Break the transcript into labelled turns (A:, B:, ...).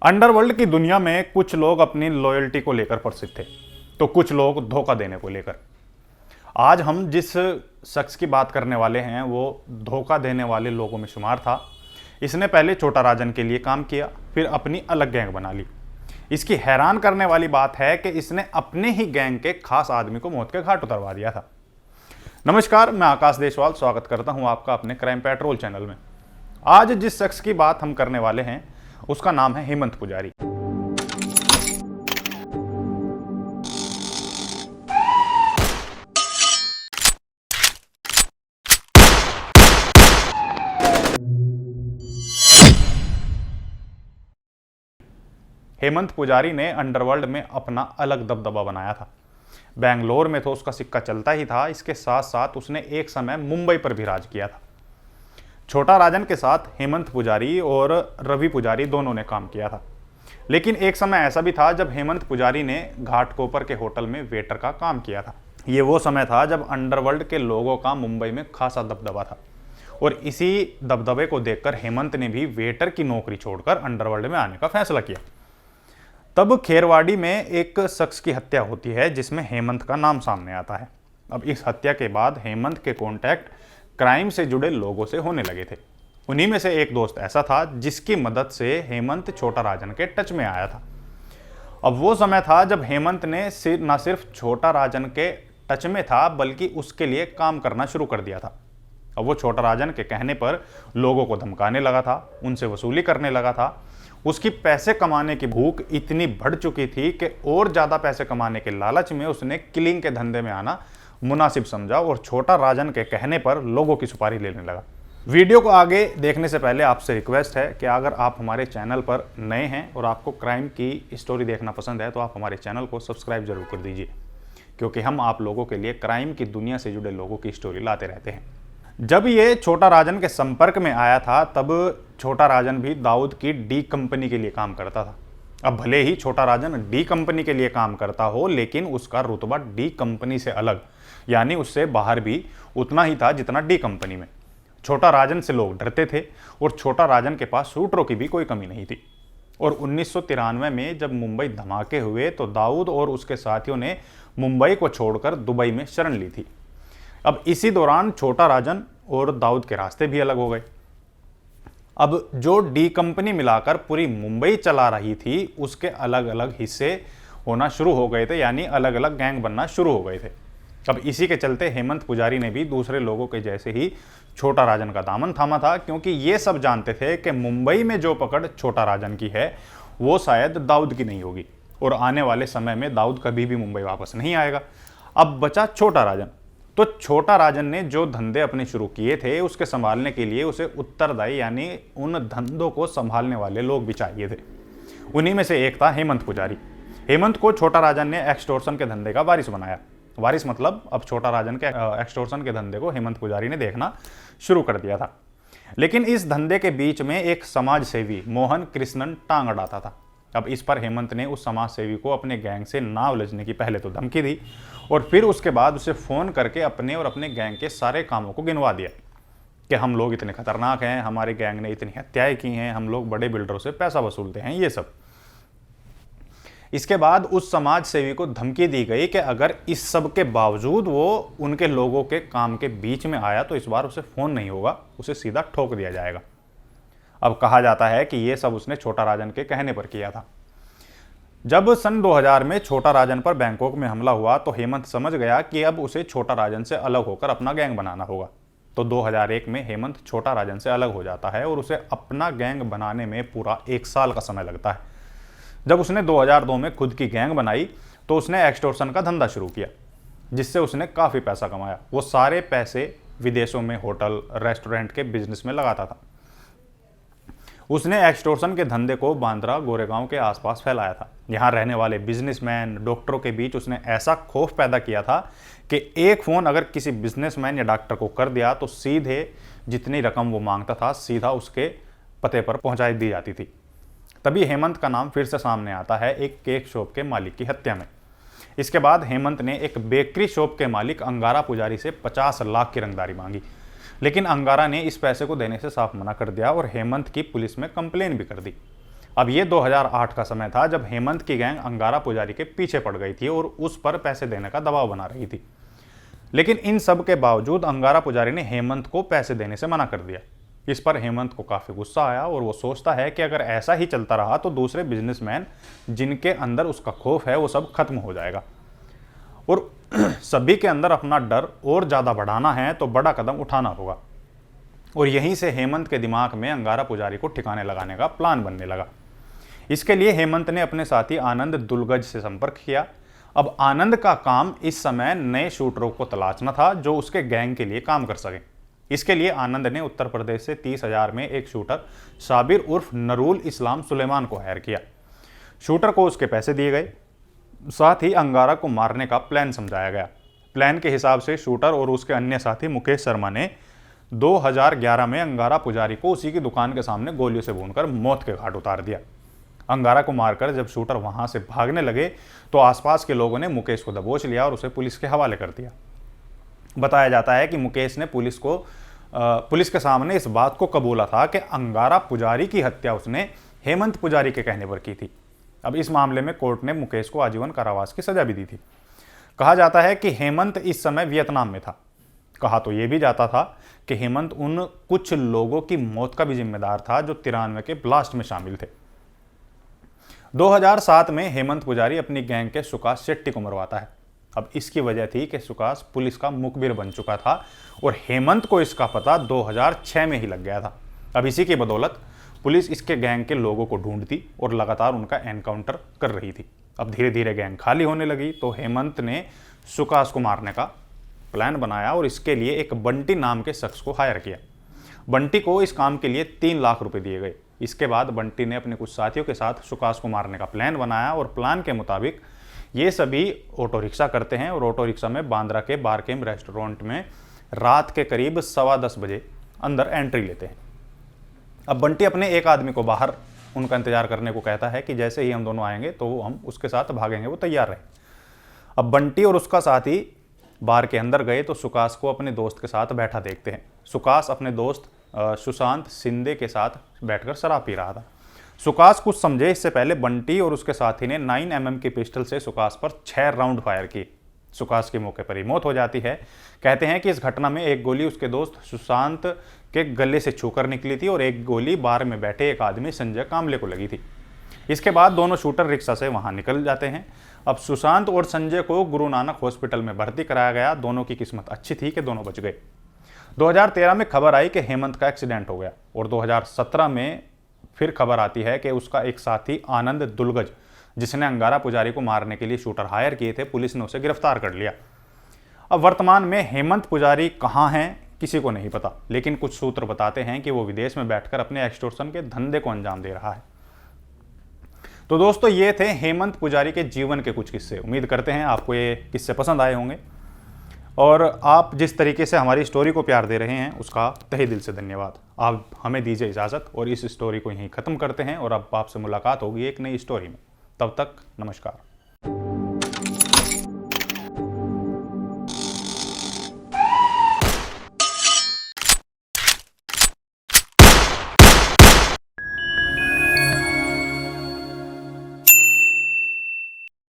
A: Underworld की दुनिया में कुछ लोग अपनी लॉयल्टी को लेकर प्रसिद्ध थे, तो कुछ लोग धोखा देने को लेकर। आज हम जिस शख्स की बात करने वाले हैं वो धोखा देने वाले लोगों में शुमार था। इसने पहले छोटा राजन के लिए काम किया, फिर अपनी अलग गैंग बना ली। इसकी हैरान करने वाली बात है कि इसने अपने ही गैंग के खास आदमी को मौत के घाट उतरवा दिया था। नमस्कार, मैं आकाश देशवाल स्वागत करता हूं आपका अपने क्राइम पेट्रोल चैनल में। आज जिस शख्स की बात हम करने वाले हैं उसका नाम है हेमंत पुजारी। हेमंत पुजारी ने अंडरवर्ल्ड में अपना अलग दबदबा बनाया था। बेंगलोर में तो उसका सिक्का चलता ही था, इसके साथ साथ उसने एक समय मुंबई पर भी राज किया था। छोटा राजन के साथ हेमंत पुजारी और रवि पुजारी दोनों ने काम किया था। लेकिन एक समय ऐसा भी था जब हेमंत पुजारी ने घाटकोपर के होटल में वेटर का काम किया था। ये वो समय था जब अंडरवर्ल्ड के लोगों का मुंबई में खासा दबदबा था, और इसी दबदबे को देखकर हेमंत ने भी वेटर की नौकरी छोड़कर अंडरवर्ल्ड में आने का फैसला किया। तब खेरवाड़ी में एक शख्स की हत्या होती है जिसमें हेमंत का नाम सामने आता है। अब इस हत्या के बाद हेमंत के कॉन्टैक्ट क्राइम से जुड़े लोगों से होने लगे थे। उन्हीं में से एक दोस्त ऐसा था जिसकी मदद से हेमंत छोटा राजन के टच में आया था। अब वो समय था जब हेमंत ने न सिर्फ छोटा राजन के टच में था बल्कि उसके लिए काम करना शुरू कर दिया था। अब वो छोटा राजन के कहने पर लोगों को धमकाने लगा था, उनसे वसूली करने लगा था। उसकी पैसे कमाने की भूख इतनी बढ़ चुकी थी कि और ज़्यादा पैसे कमाने के लालच में उसने किलिंग के धंधे में आना मुनासिब समझा और छोटा राजन के कहने पर लोगों की सुपारी लेने लगा। वीडियो को आगे देखने से पहले आपसे रिक्वेस्ट है कि अगर आप हमारे चैनल पर नए हैं और आपको क्राइम की स्टोरी देखना पसंद है तो आप हमारे चैनल को सब्सक्राइब जरूर कर दीजिए, क्योंकि हम आप लोगों के लिए क्राइम की दुनिया से जुड़े लोगों की स्टोरी लाते रहते हैं। जब ये छोटा राजन के संपर्क में आया था तब छोटा राजन भी दाऊद की डी कंपनी के लिए काम करता था। अब भले ही छोटा राजन डी कंपनी के लिए काम करता हो, लेकिन उसका रुतबा डी कंपनी से अलग, यानी उससे बाहर भी उतना ही था जितना डी कंपनी में। छोटा राजन से लोग डरते थे और छोटा राजन के पास शूटरों की भी कोई कमी नहीं थी। और 1993 में जब मुंबई धमाके हुए तो दाऊद और उसके साथियों ने मुंबई को छोड़कर दुबई में शरण ली थी। अब इसी दौरान छोटा राजन और दाऊद के रास्ते भी अलग हो गए। अब जो डी कंपनी मिलाकर पूरी मुंबई चला रही थी उसके अलग अलग हिस्से होना शुरू हो गए थे, यानी अलग अलग गैंग बनना शुरू हो गए थे। अब इसी के चलते हेमंत पुजारी ने भी दूसरे लोगों के जैसे ही छोटा राजन का दामन थामा था, क्योंकि ये सब जानते थे कि मुंबई में जो पकड़ छोटा राजन की है वो शायद दाऊद की नहीं होगी, और आने वाले समय में दाऊद कभी भी मुंबई वापस नहीं आएगा। अब बचा छोटा राजन। तो छोटा राजन ने जो धंधे अपने शुरू किए थे उसके संभालने के लिए उसे उत्तरदायी, यानी उन धंधों को संभालने वाले लोग भी चाहिए थे। उन्हीं में से एक था हेमंत पुजारी। हेमंत को छोटा राजन ने एक्सटॉर्शन के धंधे का वारिस बनाया। वारिस मतलब अब छोटा राजन के एक्सटॉर्शन के धंधे को हेमंत पुजारी ने देखना शुरू कर दिया था। लेकिन इस धंधे के बीच में एक समाज सेवी मोहन कृष्णन टांग अड़ाता था। अब इस पर हेमंत ने उस समाज सेवी को अपने गैंग से ना उलझने की पहले तो धमकी दी, और फिर उसके बाद उसे फ़ोन करके अपने और अपने गैंग के सारे कामों को गिनवा दिया कि हम लोग इतने खतरनाक हैं, हमारे गैंग ने इतनी हत्याएं की हैं, हम लोग बड़े बिल्डरों से पैसा वसूलते हैं, ये सब। इसके बाद उस समाज सेवी को धमकी दी गई कि अगर इस सब के बावजूद वो उनके लोगों के काम के बीच में आया तो इस बार उसे फ़ोन नहीं होगा, उसे सीधा ठोक दिया जाएगा। अब कहा जाता है कि ये सब उसने छोटा राजन के कहने पर किया था। जब सन 2000 में छोटा राजन पर बैंकॉक में हमला हुआ तो हेमंत समझ गया कि अब उसे छोटा राजन से अलग होकर अपना गैंग बनाना होगा। तो 2001 में हेमंत छोटा राजन से अलग हो जाता है और उसे अपना गैंग बनाने में पूरा 1 साल का समय लगता है। जब उसने 2002 में खुद की गैंग बनाई तो उसने एक्सटॉर्शन का धंधा शुरू किया, जिससे उसने काफ़ी पैसा कमाया। वो सारे पैसे विदेशों में होटल रेस्टोरेंट के बिजनेस में लगाता था। उसने एक्सटॉर्शन के धंधे को बांद्रा गोरेगांव के आसपास फैलाया था। यहाँ रहने वाले बिजनेसमैन डॉक्टरों के बीच उसने ऐसा खौफ पैदा किया था कि एक फ़ोन अगर किसी बिजनेसमैन या डॉक्टर को कर दिया तो सीधे जितनी रकम वो मांगता था सीधा उसके पते पर पहुँचा दी जाती थी। तभी हेमंत का नाम फिर से सामने आता है एक केक शॉप के मालिक की हत्या में। इसके बाद हेमंत ने एक बेकरी शॉप के मालिक अंगारा पुजारी से 50 लाख की रंगदारी मांगी, लेकिन अंगारा ने इस पैसे को देने से साफ मना कर दिया और हेमंत की पुलिस में कंप्लेन भी कर दी। अब ये 2008 का समय था जब हेमंत की गैंग अंगारा पुजारी के पीछे पड़ गई थी और उस पर पैसे देने का दबाव बना रही थी। लेकिन इन सब के बावजूद अंगारा पुजारी ने हेमंत को पैसे देने से मना कर दिया। इस पर हेमंत को काफी गुस्सा आया और वो सोचता है कि अगर ऐसा ही चलता रहा तो दूसरे बिजनेसमैन जिनके अंदर उसका खौफ है वो सब खत्म हो जाएगा और सभी के अंदर अपना डर और ज्यादा बढ़ाना है तो बड़ा कदम उठाना होगा। और यहीं से हेमंत के दिमाग में अंगारा पुजारी को ठिकाने लगाने का प्लान बनने लगा। इसके लिए हेमंत ने अपने साथी आनंद दुलगज से संपर्क किया। अब आनंद का काम इस समय नए शूटरों को तलाशना था जो उसके गैंग के लिए काम कर सके। इसके लिए आनंद ने उत्तर प्रदेश से 30,000 में एक शूटर साबिर उर्फ नरूल इस्लाम सुलेमान को हायर किया। शूटर को उसके पैसे दिए गए, साथ ही अंगारा को मारने का प्लान समझाया गया। प्लान के हिसाब से शूटर और उसके अन्य साथी मुकेश शर्मा ने 2011 में अंगारा पुजारी को उसी की दुकान के सामने गोलियों से भूनकर मौत के घाट उतार दिया। अंगारा को मारकर जब शूटर वहां से भागने लगे तो आसपास के लोगों ने मुकेश को दबोच लिया और उसे पुलिस के हवाले कर दिया। बताया जाता है कि मुकेश ने पुलिस के सामने इस बात को कबूला था कि अंगारा पुजारी की हत्या उसने हेमंत पुजारी के कहने पर की थी। अब इस मामले में कोर्ट ने मुकेश को आजीवन कारावास की सजा भी दी थी। कहा जाता है कि हेमंत इस समय वियतनाम में था। कहा तो यह भी जाता था कि हेमंत उन कुछ लोगों की मौत का भी जिम्मेदार था जो 93 के ब्लास्ट में शामिल थे। 2007 में हेमंत पुजारी अपनी गैंग के सुकाश शेट्टी को मरवाता है। अब इसकी वजह थी कि सुकाश पुलिस का मुखबिर बन चुका था और हेमंत को इसका पता 2006 में ही लग गया था। अब इसी की बदौलत पुलिस इसके गैंग के लोगों को ढूंढती और लगातार उनका एनकाउंटर कर रही थी। अब धीरे धीरे गैंग खाली होने लगी तो हेमंत ने सुकाश को मारने का प्लान बनाया और इसके लिए एक बंटी नाम के शख्स को हायर किया। बंटी को इस काम के लिए 3 लाख रुपए दिए गए। इसके बाद बंटी ने अपने कुछ साथियों के साथ सुकाश को मारने का प्लान बनाया और प्लान के मुताबिक ये सभी ऑटो रिक्शा करते हैं और ऑटो रिक्शा में बांद्रा के बारकेम रेस्टोरेंट में रात के करीब 10:15 बजे अंदर एंट्री लेते हैं। अब बंटी अपने एक आदमी को बाहर उनका इंतजार करने को कहता है कि जैसे ही हम दोनों आएंगे तो हम उसके साथ भागेंगे, वो तैयार रहे। अब बंटी और उसका साथी बार के अंदर गए तो सुकाश को अपने दोस्त के साथ बैठा देखते हैं। सुकाश अपने दोस्त सुशांत शिंदे के साथ बैठकर शराब पी रहा था। सुकाश कुछ समझे इससे पहले बंटी और उसके साथी ने 9mm की पिस्टल से सुकाश पर 6 राउंड फायर किए। सुकाश की मौके पर ही मौत हो जाती है। कहते हैं कि इस घटना में एक गोली उसके दोस्त सुशांत के गले से छूकर निकली थी और एक गोली बार में बैठे एक आदमी संजय कामले को लगी थी। इसके बाद दोनों शूटर रिक्शा से वहां निकल जाते हैं। अब सुशांत और संजय को गुरु नानक हॉस्पिटल में भर्ती कराया गया। दोनों की किस्मत अच्छी थी कि दोनों बच गए। 2013 में खबर आई कि हेमंत का एक्सीडेंट हो गया और 2017 में फिर खबर आती है कि उसका एक साथी आनंद दुलगज, जिसने अंगारा पुजारी को मारने के लिए शूटर हायर किए थे, पुलिस ने उसे गिरफ्तार कर लिया। अब वर्तमान में हेमंत पुजारी कहाँ हैं किसी को नहीं पता, लेकिन कुछ सूत्र बताते हैं कि वो विदेश में बैठकर अपने एक्सटॉर्शन के धंधे को अंजाम दे रहा है। तो दोस्तों, ये थे हेमंत पुजारी के जीवन के कुछ किस्से। उम्मीद करते हैं आपको ये किस्से पसंद आए होंगे और आप जिस तरीके से हमारी स्टोरी को प्यार दे रहे हैं उसका तहे दिल से धन्यवाद। आप हमें दीजिए इजाज़त और इस स्टोरी को यहीं ख़त्म करते हैं और अब आपसे मुलाकात होगी एक नई स्टोरी में। तब तक नमस्कार।